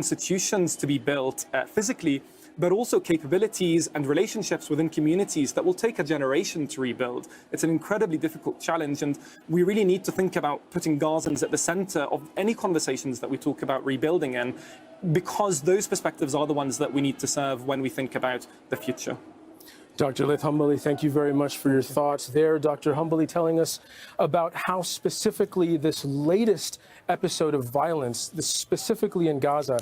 institutions to be built physically, but also capabilities and relationships within communities that will take a generation to rebuild. It's an incredibly difficult challenge, and we really need to think about putting Gazans at the center of any conversations that we talk about rebuilding in, because those perspectives are the ones that we need to serve when we think about the future. Dr. Laith Humbly, thank you very much for your thoughts there. Dr. Humbly telling us about how specifically this latest episode of violence, specifically in Gaza,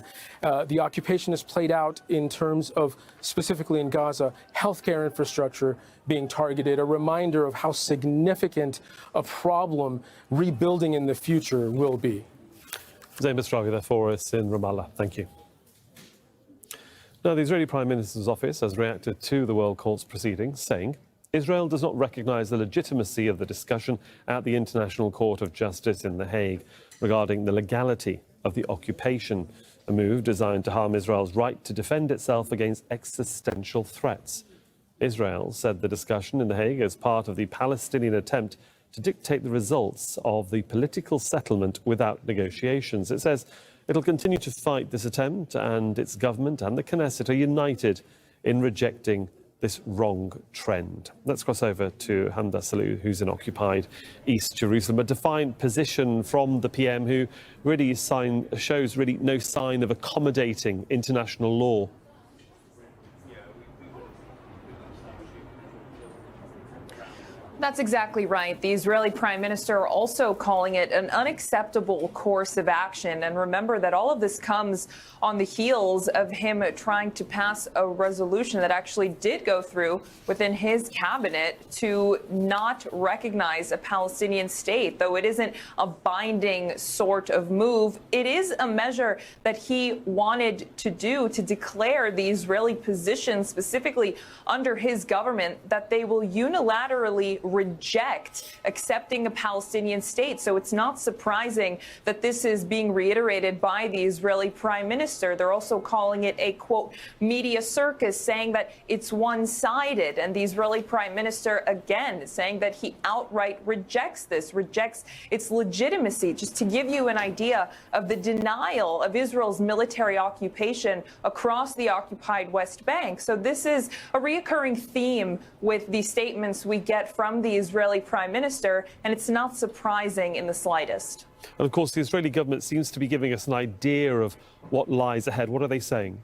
the occupation is played out in terms of, specifically in Gaza, healthcare infrastructure being targeted, a reminder of how significant a problem rebuilding in the future will be. Zain Bastrawi there for us in Ramallah. Thank you. Now, the Israeli Prime Minister's office has reacted to the World Court's proceedings, saying Israel does not recognise the legitimacy of the discussion at the International Court of Justice in The Hague regarding the legality of the occupation, a move designed to harm Israel's right to defend itself against existential threats. Israel said the discussion in The Hague is part of the Palestinian attempt to dictate the results of the political settlement without negotiations. It says it'll continue to fight this attempt, and its government and the Knesset are united in rejecting this wrong trend. Let's cross over to Hamda Salou, who's in occupied East Jerusalem. A defiant position from the PM, who really shows really no sign of accommodating international law. That's exactly right. The Israeli Prime Minister also calling it an unacceptable course of action. And remember that all of this comes on the heels of him trying to pass a resolution that actually did go through within his cabinet to not recognize a Palestinian state. Though it isn't a binding sort of move, it is a measure that he wanted to do to declare the Israeli position, specifically under his government, that they will unilaterally reject accepting a Palestinian state. So it's not surprising that this is being reiterated by the Israeli Prime Minister. They're also calling it a, quote, media circus, saying that it's one-sided. And the Israeli Prime Minister, again, saying that he outright rejects this, rejects its legitimacy. Just to give you an idea of the denial of Israel's military occupation across the occupied West Bank. So this is a reoccurring theme with the statements we get from the Israeli Prime Minister, and it's not surprising in the slightest. And of course, the Israeli government seems to be giving us an idea of what lies ahead. What are they saying?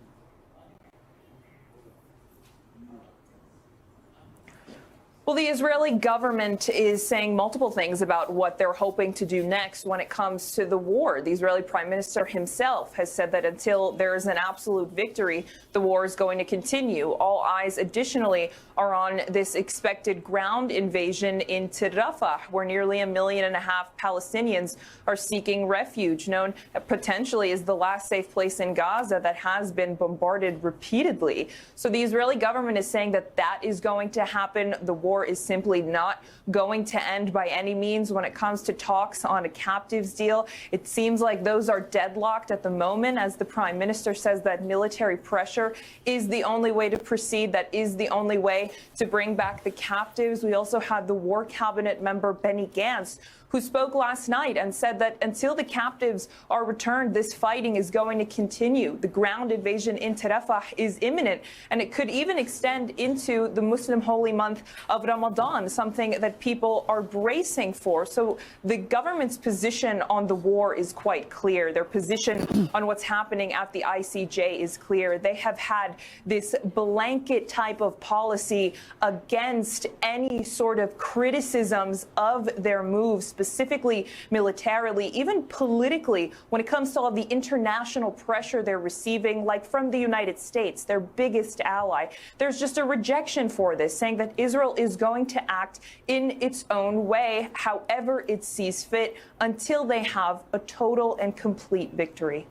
Well, the Israeli government is saying multiple things about what they're hoping to do next when it comes to the war. The Israeli Prime Minister himself has said that until there is an absolute victory, the war is going to continue. All eyes, additionally, are on this expected ground invasion into Rafah, where nearly 1.5 million Palestinians are seeking refuge, known potentially as the last safe place in Gaza that has been bombarded repeatedly. So the Israeli government is saying that that is going to happen. The war is simply not going to end by any means. When it comes to talks on a captives deal, it seems like those are deadlocked at the moment, as the Prime Minister says that military pressure is the only way to proceed. That is the only way to bring back the captives. We also had the War Cabinet member Benny Gantz, who spoke last night and said that until the captives are returned, this fighting is going to continue. The ground invasion into Rafah is imminent, and it could even extend into the Muslim holy month of Ramadan, something that people are bracing for. So the government's position on the war is quite clear. Their position on what's happening at the ICJ is clear. They have had this blanket type of policy against any sort of criticisms of their moves, specifically militarily, even politically, when it comes to all the international pressure they're receiving, like from the United States, their biggest ally. There's just a rejection for this, saying that Israel is going to act in its own way, however it sees fit, until they have a total and complete victory.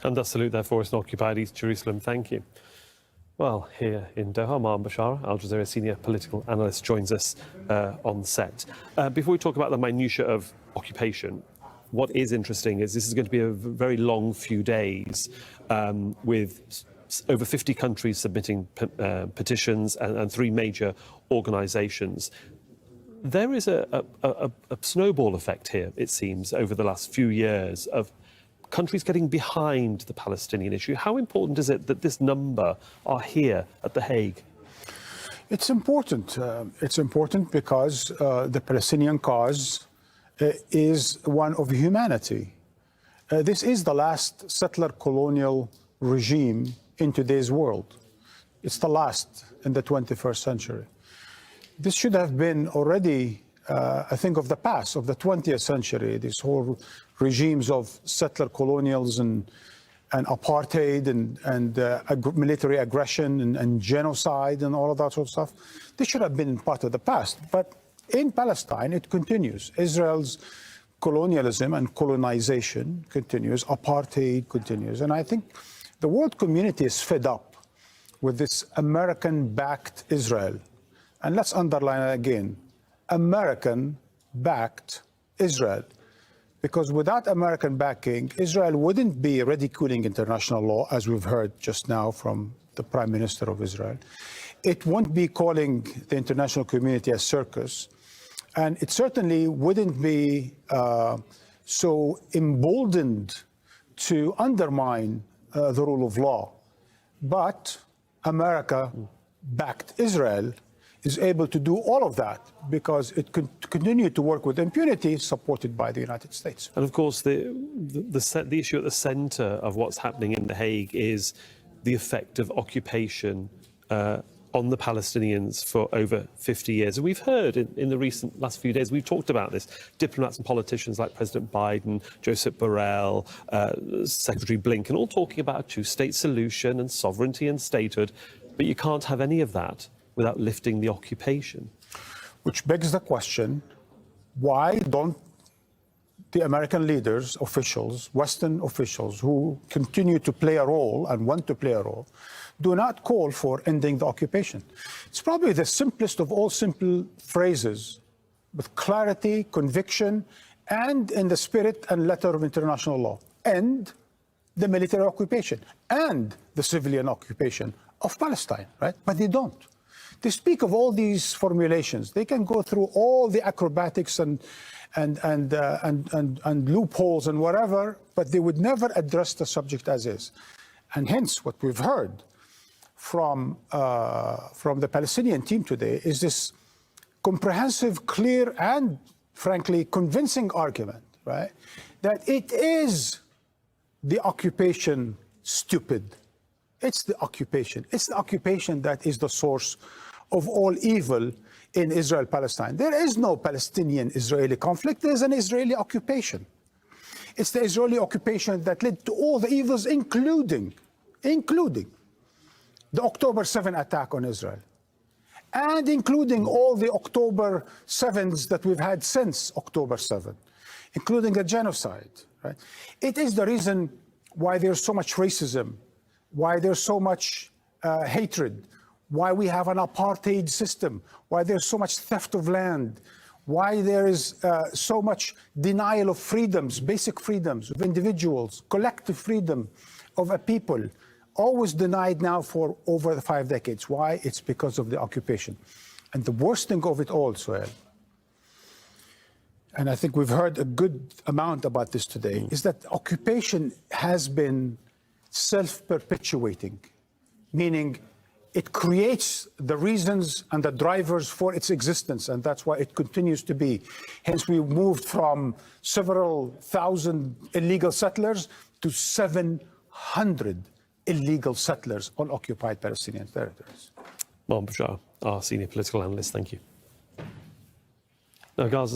And that's salute there for us in occupied East Jerusalem. Thank you. Well, here in Doha, Marwan Bashara, Al Jazeera senior political analyst, joins us on set. Before we talk about the minutiae of occupation, what is interesting is this is going to be a very long few days with over 50 countries submitting petitions and 3 major organisations. There is a snowball effect here, it seems, over the last few years of countries getting behind the Palestinian issue. How important is it that this number are here at The Hague? It's important. It's important because the Palestinian cause is one of humanity. This is the last settler colonial regime in today's world. It's the last in the 21st century. This should have been already I think of the past, of the 20th century, these whole regimes of settler colonials and apartheid and military aggression and genocide and all of that sort of stuff. This should have been part of the past. But in Palestine, it continues. Israel's colonialism and colonization continues. Apartheid continues. And I think the world community is fed up with this American-backed Israel. And let's underline it again. American-backed Israel. Because without American backing, Israel wouldn't be ridiculing international law, as we've heard just now from the Prime Minister of Israel. It won't be calling the international community a circus. And it certainly wouldn't be so emboldened to undermine the rule of law. But America backed Israel is able to do all of that because it could continue to work with impunity supported by the United States. And of course, the issue at the centre of what's happening in The Hague is the effect of occupation on the Palestinians for over 50 years. And we've heard in the last few days, we've talked about this, diplomats and politicians like President Biden, Joseph Borrell, Secretary Blinken, all talking about a two-state solution and sovereignty and statehood. But you can't have any of that without lifting the occupation. Which begs the question, why don't the American leaders, officials, Western officials who continue to play a role and want to play a role, do not call for ending the occupation? It's probably the simplest of all simple phrases with clarity, conviction, and in the spirit and letter of international law. End the military occupation and the civilian occupation of Palestine, right? But they don't. They speak of all these formulations. They can go through all the acrobatics and loopholes and whatever, but they would never address the subject as is. And hence, what we've heard from the Palestinian team today is this comprehensive, clear, and frankly convincing argument, right? That it is the occupation stupid. It's the occupation. It's the occupation that is the source of all evil in Israel-Palestine. There is no Palestinian-Israeli conflict. There's an Israeli occupation. It's the Israeli occupation that led to all the evils, including the October 7 attack on Israel, and including all the October 7s that we've had since October 7, including the genocide. Right? It is the reason why there's so much racism, why there's so much hatred, why we have an apartheid system, why there's so much theft of land, why there is so much denial of freedoms, basic freedoms of individuals, collective freedom of a people, always denied now for over 5 decades. Why? It's because of the occupation. And the worst thing of it all, Suhail, and I think we've heard a good amount about this today, is that occupation has been self-perpetuating, meaning it creates the reasons and the drivers for its existence, and that's why it continues to be. Hence, we moved from several thousand illegal settlers to 700 illegal settlers on occupied Palestinian territories. Mohammed Bashar, our senior political analyst, thank you. Now, Gaza